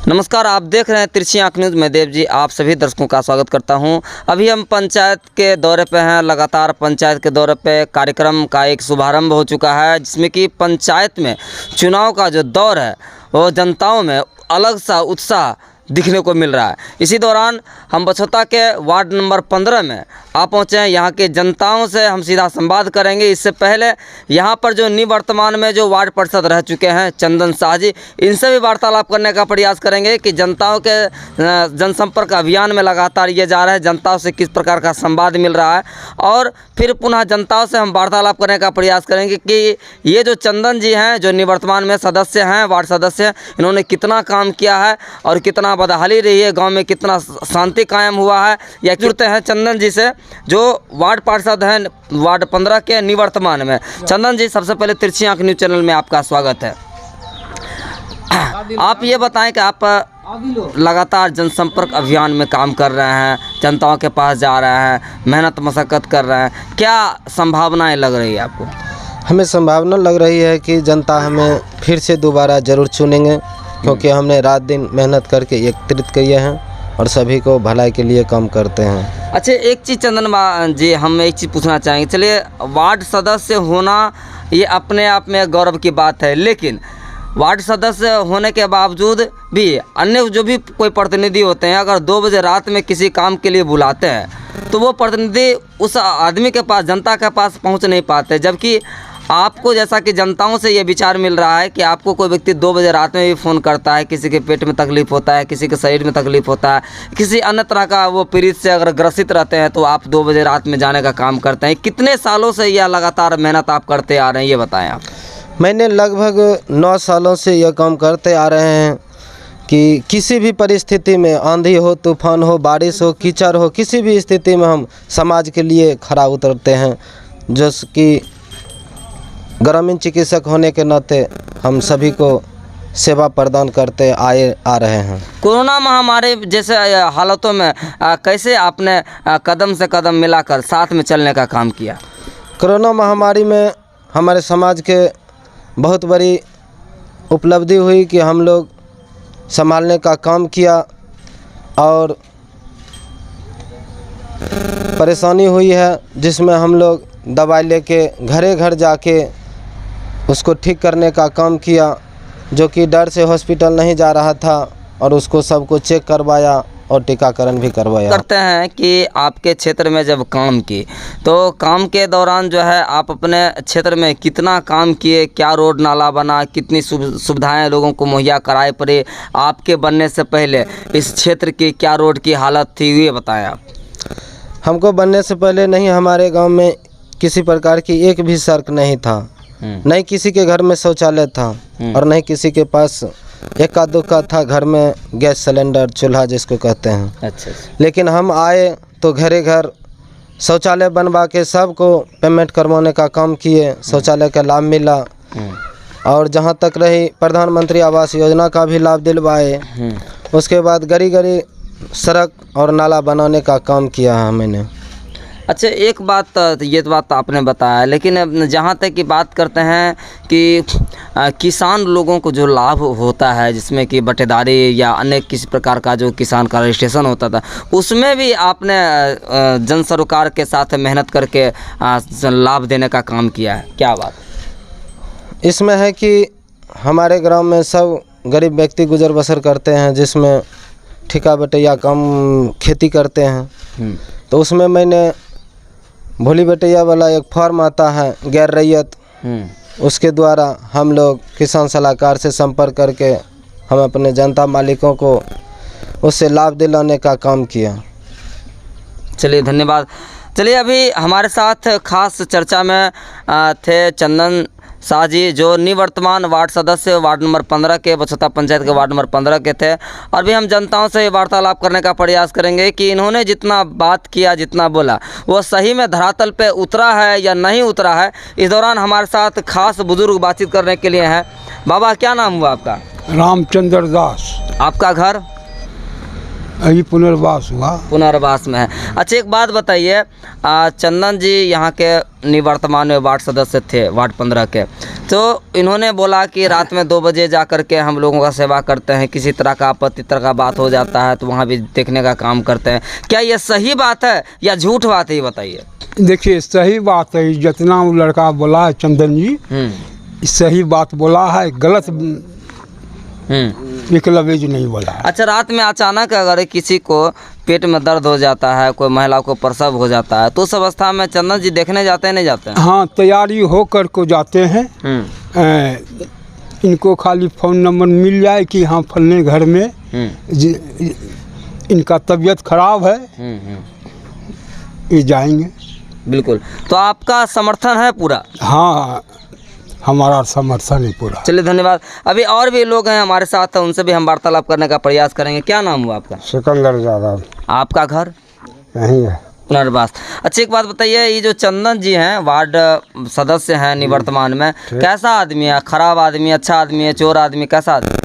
नमस्कार, आप देख रहे हैं तिरछी आंख न्यूज़ में देव जी। आप सभी दर्शकों का स्वागत करता हूं। अभी हम पंचायत के दौरे पे हैं। लगातार पंचायत के दौरे पे कार्यक्रम का एक शुभारंभ हो चुका है, जिसमें कि पंचायत में चुनाव का जो दौर है वो जनताओं में अलग सा उत्साह दिखने को मिल रहा है। इसी दौरान हम बछौता के वार्ड नंबर 15 में आ पहुँचे हैं। यहाँ के जनताओं से हम सीधा संवाद करेंगे। इससे पहले यहाँ पर जो निवर्तमान में जो वार्ड पार्षद रह चुके हैं चंदन शाह जी, इनसे भी वार्तालाप करने का प्रयास करेंगे कि जनताओं के जनसंपर्क अभियान में लगातार ये जा रहे हैं, जनताओं से किस प्रकार का संवाद मिल रहा है, और फिर पुनः जनताओं से हम वार्तालाप करने का प्रयास करेंगे कि ये जो चंदन जी हैं, जो निवर्तमान में सदस्य हैं, वार्ड सदस्य हैं, इन्होंने कितना काम किया है और कितना बदहाली रही है, गांव में कितना शांति कायम हुआ है। या जुड़ते हैं चंदन जी से, जो वार्ड पार्षद हैं वार्ड 15 के निवर्तमान में। चंदन जी, सबसे पहले तिरछी आंख न्यूज़ चैनल में आपका स्वागत है। आप ये बताएं कि आप लगातार जनसंपर्क अभियान में काम कर रहे हैं, जनताओं के पास जा रहे हैं, मेहनत मशक्क़त कर रहे हैं, क्या संभावनाएं लग रही है आपको? हमें संभावना लग रही है कि जनता हमें फिर से दोबारा ज़रूर चुनेंगे, क्योंकि हमने रात दिन मेहनत करके एकत्रित किए हैं और सभी को भलाई के लिए काम करते हैं। अच्छा, एक चीज़ चंदन जी, हम एक चीज़ पूछना चाहेंगे। चलिए, वार्ड सदस्य होना ये अपने आप में गौरव की बात है, लेकिन वार्ड सदस्य होने के बावजूद भी अन्य जो भी कोई प्रतिनिधि होते हैं, अगर 2 बजे रात में किसी काम के लिए बुलाते हैं तो वो प्रतिनिधि उस आदमी के पास, जनता के पास पहुंच नहीं पाते। जबकि आपको, जैसा कि जनताओं से ये विचार मिल रहा है कि आपको कोई व्यक्ति 2 बजे रात में भी फ़ोन करता है, किसी के पेट में तकलीफ़ होता है, किसी के शरीर में तकलीफ़ होता है, किसी अन्य तरह का वो पीड़ित से अगर ग्रसित रहते हैं, तो आप 2 बजे रात में जाने का काम करते हैं। कितने सालों से यह लगातार मेहनत आप करते आ रहे हैं, ये बताएं आप। मैंने लगभग 9 सालों से यह काम करते आ रहे हैं कि किसी भी परिस्थिति में, आंधी हो, तूफान हो, बारिश हो, कीचड़ हो, किसी भी स्थिति में हम समाज के लिए खड़ा उतरते हैं। जैसे कि ग्रामीण चिकित्सक होने के नाते हम सभी को सेवा प्रदान करते आ रहे हैं। कोरोना महामारी जैसे हालातों में कैसे आपने कदम से कदम मिलाकर साथ में चलने का काम किया? कोरोना महामारी में हमारे समाज के बहुत बड़ी उपलब्धि हुई कि हम लोग संभालने का काम किया, और परेशानी हुई है जिसमें हम लोग दवाई लेके घरे घर जाके उसको ठीक करने का काम किया, जो कि डर से हॉस्पिटल नहीं जा रहा था, और उसको सबको चेक करवाया और टीकाकरण भी करवाया। करते हैं कि आपके क्षेत्र में जब काम की, तो काम के दौरान जो है आप अपने क्षेत्र में कितना काम किए, क्या रोड नाला बना, कितनी सुविधाएं लोगों को मुहैया कराए पड़े? आपके बनने से पहले इस क्षेत्र की क्या रोड की हालत थी, ये बताएं आप। हमको बनने से पहले नहीं, हमारे गांव में किसी प्रकार की एक भी सड़क नहीं था, नहीं किसी के घर में शौचालय था, और नहीं किसी के पास एका दुक्का था घर में गैस सिलेंडर, चूल्हा जिसको कहते हैं। अच्छा। लेकिन हम आए तो घरे घर शौचालय बनवा के सबको पेमेंट करवाने का काम किए, शौचालय का लाभ मिला, और जहाँ तक रही प्रधानमंत्री आवास योजना का भी लाभ दिलवाए। उसके बाद गली गली सड़क और नाला बनाने का काम किया है मैंने। अच्छा, एक बात, ये तो बात आपने बताया, लेकिन जहाँ तक की बात करते हैं कि किसान लोगों को जो लाभ होता है, जिसमें कि बटेदारी या अन्य किसी प्रकार का जो किसान का रजिस्ट्रेशन होता था, उसमें भी आपने जन सरोकार के साथ मेहनत करके लाभ देने का काम किया है। क्या बात इसमें है कि हमारे ग्राम में सब गरीब व्यक्ति गुजर बसर करते हैं, जिसमें ठेका बटैया काम खेती करते हैं। तो उसमें मैंने भोली बटैया वाला एक फॉर्म आता है गैर रैयत, उसके द्वारा हम लोग किसान सलाहकार से संपर्क करके हम अपने जनता मालिकों को उससे लाभ दिलाने का काम किया। चलिए, धन्यवाद। चलिए, अभी हमारे साथ खास चर्चा में थे चंदन शाह जी, जो निवर्तमान वार्ड सदस्य वार्ड नंबर 15 के, बछौता पंचायत के वार्ड नंबर 15 के थे। और भी हम जनताओं से वार्तालाप करने का प्रयास करेंगे कि इन्होंने जितना बात किया, जितना बोला, वो सही में धरातल पे उतरा है या नहीं उतरा है। इस दौरान हमारे साथ खास बुजुर्ग बातचीत करने के लिए हैं। बाबा, क्या नाम हुआ आपका? रामचंद्र दास। आपका घर? अभी पुनर्वास हुआ। पुनर्वास में है। अच्छा एक बात बताइए, चंदन जी यहाँ के निवर्तमान में वार्ड सदस्य थे वार्ड 15 के, तो इन्होंने बोला कि रात में 2 बजे जा कर के हम लोगों का सेवा करते हैं, किसी तरह का आपत्ति तरह का बात हो जाता है तो वहाँ भी देखने का काम करते हैं। क्या ये सही बात है या झूठ बात है, ये बताइए। देखिए सही बात है, जितना वो लड़का बोला है चंदन जी, सही बात बोला है, गलत एकलव्य जी नहीं बोला है। अच्छा रात में अचानक अगर किसी को पेट में दर्द हो जाता है, कोई महिला को प्रसव हो जाता है, तो उस अवस्था में चंदन जी देखने जाते हैं नहीं जाते हैं? हाँ, तैयारी होकर को जाते हैं। इनको खाली फ़ोन नंबर मिल जाए कि हाँ फलने घर में इनका तबीयत खराब है, ये जाएंगे। बिल्कुल, तो आपका समर्थन है पूरा? हाँ, हमारा समर्थन है पूरा। चलिए धन्यवाद। अभी और भी लोग हैं हमारे साथ, उनसे भी हम वार्तालाप करने का प्रयास करेंगे। क्या नाम हुआ आपका? सिकंदर यादव। आपका घर यहीं है, पुनर्वास। अच्छा एक बात बताइए, ये जो चंदन जी हैं वार्ड सदस्य हैं निवर्तमान में, कैसा आदमी है? खराब आदमी, अच्छा आदमी है, चोर आदमी, कैसा आदमी?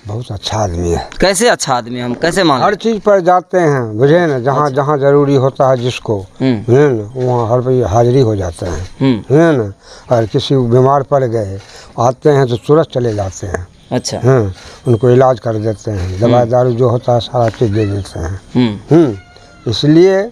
बहुत अच्छा आदमी है। कैसे अच्छा आदमी है, हम कैसे मान? हर चीज़ पर जाते हैं, बुझे ना, जहाँ जहाँ जरूरी होता है जिसको, बुझे ना, वहाँ हर भाई हाजिरी हो जाते हैं, बुझे ना। और किसी बीमार पड़ गए आते हैं तो तुरंत चले जाते हैं। अच्छा। उनको इलाज कर देते हैं, दवाई दारू जो होता है सारा चीज़ दे देते हैं। इसलिए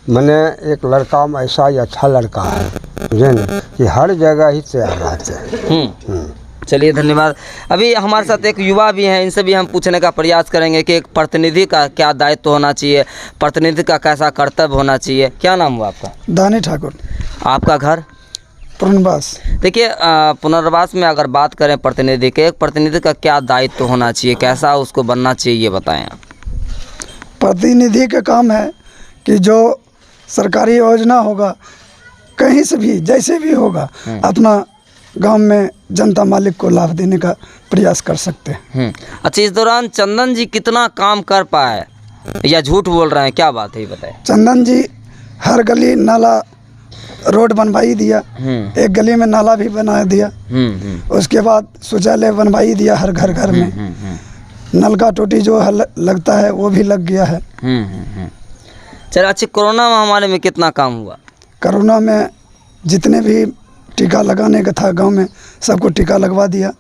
मैंने एक लड़का में ऐसा ही अच्छा लड़का है, बुझे ना, कि हर जगह ही तैयार रहते हैं। चलिए धन्यवाद। अभी हमारे साथ एक युवा भी हैं, इनसे भी हम पूछने का प्रयास करेंगे कि एक प्रतिनिधि का क्या दायित्व होना चाहिए, प्रतिनिधि का कैसा कर्तव्य होना चाहिए। क्या नाम हुआ आपका? दानी ठाकुर। आपका घर? पुनर्वास। देखिए पुनर्वास में अगर बात करें प्रतिनिधि के, एक प्रतिनिधि का क्या दायित्व होना चाहिए, कैसा उसको बनना चाहिए, ये बताएं आप। प्रतिनिधि का काम है कि जो सरकारी योजना होगा, कहीं से भी जैसे भी होगा, अपना गांव में जनता मालिक को लाभ देने का प्रयास कर सकते हैं। अच्छा इस दौरान चंदन जी कितना काम कर पाए या झूठ बोल रहे हैं, क्या बात है ये बताएं। चंदन जी हर गली नाला रोड बनवाई दिया, एक गली में नाला भी बना दिया, उसके बाद शौचालय बनवाई दिया, हर घर घर में नल का टोटी जो लगता है वो भी लग गया है। चलो अच्छा, कोरोना महामारी में कितना काम हुआ? कोरोना में जितने भी टीका लगाने का था गांव में सबको टीका लगवा दिया,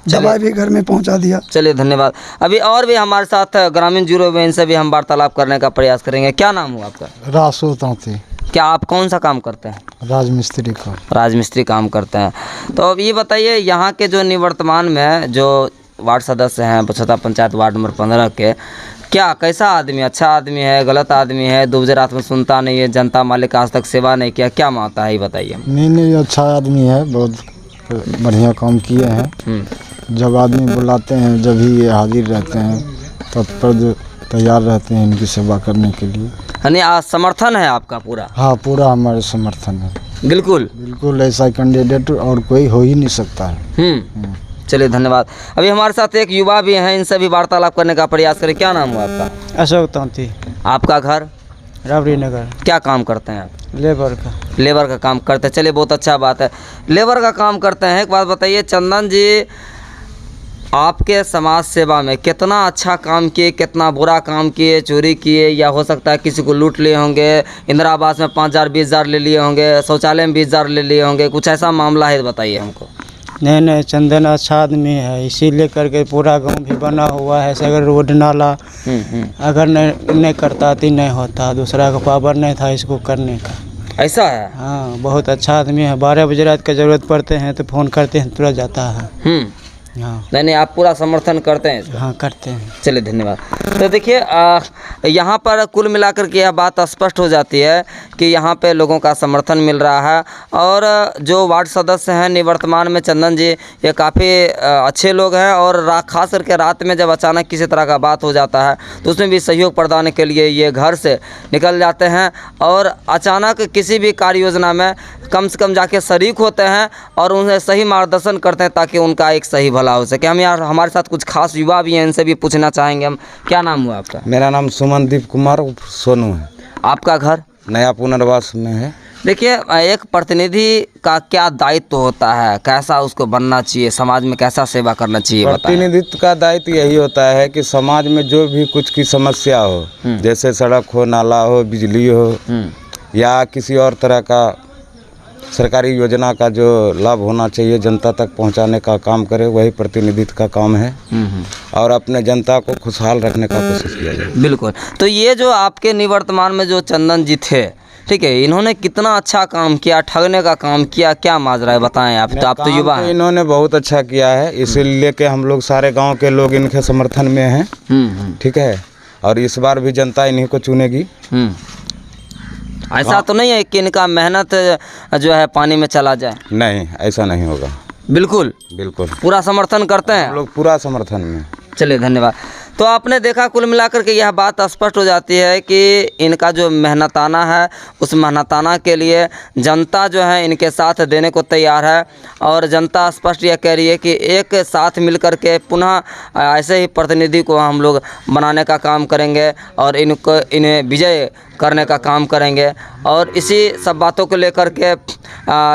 दवाई भी घर में पहुंचा दिया। चलिए धन्यवाद। अभी और भी हमारे साथ ग्रामीण जुड़े हुए, इनसे भी हम वार्तालाप करने का प्रयास करेंगे। क्या नाम हुआ आपका? रासो तांती। क्या आप कौन सा काम करते हैं? राजमिस्त्री का। राजमिस्त्री काम करते हैं। तो अब ये बताइए, यहाँ के जो निवर्तमान में जो वार्ड सदस्य हैं बछौता पंचायत वार्ड नंबर 15 के, क्या कैसा आदमी, अच्छा आदमी है, गलत आदमी है, 2 बजे रात में सुनता नहीं है, जनता मालिक आज तक सेवा नहीं किया, क्या मानता है ये बताइए। नहीं अच्छा आदमी है, बहुत बढ़िया काम किए हैं। जब आदमी बुलाते हैं जब ही ये हाजिर रहते हैं, तत्पर तैयार रहते हैं इनकी सेवा करने के लिए। यानी समर्थन है आपका पूरा? हाँ, पूरा हमारे समर्थन है। बिल्कुल ऐसा कैंडिडेट और कोई हो ही नहीं सकता है। चलिए धन्यवाद। अभी हमारे साथ एक युवा भी हैं, इनसे भी वार्तालाप करने का प्रयास करें। क्या नाम हुआ आपका? अशोक तांती। आपका घर? राबड़ी नगर। क्या काम करते हैं आप? लेबर का काम करते हैं। चलिए बहुत अच्छा बात है, लेबर का काम करते हैं। एक बात बताइए चंदन जी, आपके समाज सेवा में कितना अच्छा काम किए, कितना बुरा काम किए, चोरी किए, या हो सकता है किसी को लूट लिए होंगे, इंदिरा आवास में 5,000 20,000 ले लिए होंगे, शौचालय में 20,000 ले लिए होंगे, कुछ ऐसा मामला है बताइए हमको। नहीं, चंदन अच्छा आदमी है, इसीलिए करके पूरा गांव भी बना हुआ है। अगर रोड नाला अगर नहीं करता तो नहीं होता, दूसरा का पावर नहीं था इसको करने का। ऐसा है? हाँ, बहुत अच्छा आदमी है। 12 बजे रात का ज़रूरत पड़ते हैं तो फ़ोन करते हैं, तुरंत जाता है। हाँ, नहीं आप पूरा समर्थन करते हैं इसको? हाँ, करते हैं। चलिए धन्यवाद। तो देखिए यहाँ पर कुल मिलाकर के यह बात स्पष्ट हो जाती है कि यहाँ पे लोगों का समर्थन मिल रहा है, और जो वार्ड सदस्य हैं निवर्तमान में चंदन जी, ये काफ़ी अच्छे लोग हैं, और खास करके रात में जब अचानक किसी तरह का बात हो जाता है तो उसमें भी सहयोग प्रदान के लिए ये घर से निकल जाते हैं, और अचानक किसी भी कार्य योजना में कम से कम जाके शरीक होते हैं और उन्हें सही मार्गदर्शन करते हैं ताकि उनका एक सही भला हो सके। हम यार हमारे साथ कुछ खास युवा भी हैं, इनसे भी पूछना चाहेंगे हम। क्या नाम हुआ आपका? मेरा नाम सुमनदीप कुमार सोनू है। आपका घर? नया पुनर्वास में है। देखिए एक प्रतिनिधि का क्या दायित्व होता है, कैसा उसको बनना चाहिए, समाज में कैसा सेवा करना चाहिए, बताएं। प्रतिनिधित्व का दायित्व यही होता है कि समाज में जो भी कुछ की समस्या हो, जैसे सड़क हो, नाला हो, बिजली हो या किसी और तरह का सरकारी योजना का जो लाभ होना चाहिए जनता तक पहुंचाने का काम करे, वही प्रतिनिधित्व का काम है। और अपने जनता को खुशहाल रखने का कोशिश किया जाए। बिल्कुल। तो ये जो आपके निवर्तमान में जो चंदन जी थे, ठीक है, इन्होंने कितना अच्छा काम किया, ठगने का काम किया, क्या माजरा है बताएं आप तो युवा हैं। इन्होंने बहुत अच्छा किया है, इसीलिए कि हम लोग सारे गांव के लोग इनके समर्थन में हैं। ठीक है, और इस बार भी जनता इन्हीं को चुनेगी। ऐसा तो नहीं है कि इनका मेहनत जो है पानी में चला जाए? नहीं, ऐसा नहीं होगा। बिल्कुल बिल्कुल पूरा समर्थन करते हैं हम लोग, पूरा समर्थन में। चलिए धन्यवाद। तो आपने देखा कुल मिलाकर के यह बात स्पष्ट हो जाती है कि इनका जो मेहनताना है, उस मेहनताना के लिए जनता जो है इनके साथ देने को तैयार है। और जनता स्पष्ट यह कह रही है कि एक साथ मिलकर के पुनः ऐसे ही प्रतिनिधि को हम लोग बनाने का काम करेंगे और इन्हें विजय करने का काम करेंगे। और इसी सब बातों को लेकर के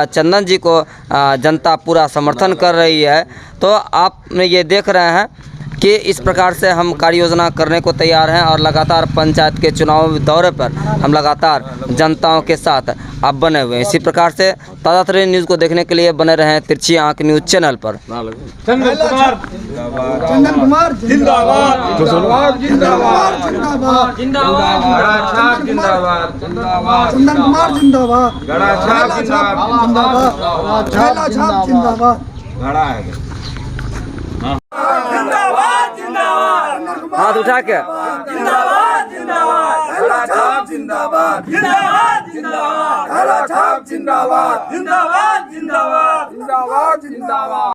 चंदन जी को जनता पूरा समर्थन कर रही है। तो आप ये देख रहे हैं कि इस प्रकार से हम कार्य योजना करने को तैयार हैं और लगातार पंचायत के चुनाव दौरे पर हम लगातार जनताओं के साथ अब बने हुए हैं। इसी प्रकार से ताज़ा तरीन न्यूज़ को देखने के लिए बने रहें तिरछी आंख न्यूज़ चैनल पर। चंदन कुमार जिंदाबाद, जिंदाबाद, जिंदाबाद, जिंदाबाद, जिंदाबाद, जिंदाबाद, चंदन कुमार जिंदाबाद, जिंदाबाद, छैला छाप जिंदाबाद। हाथ उठा के जिंदाबाद जिंदाबाद, छैला छाप जिंदाबाद, जिंदाबाद जिंदाबाद, छैला छाप जिंदाबाद, जिंदाबाद जिंदाबाद, जिंदाबाद जिंदाबाद।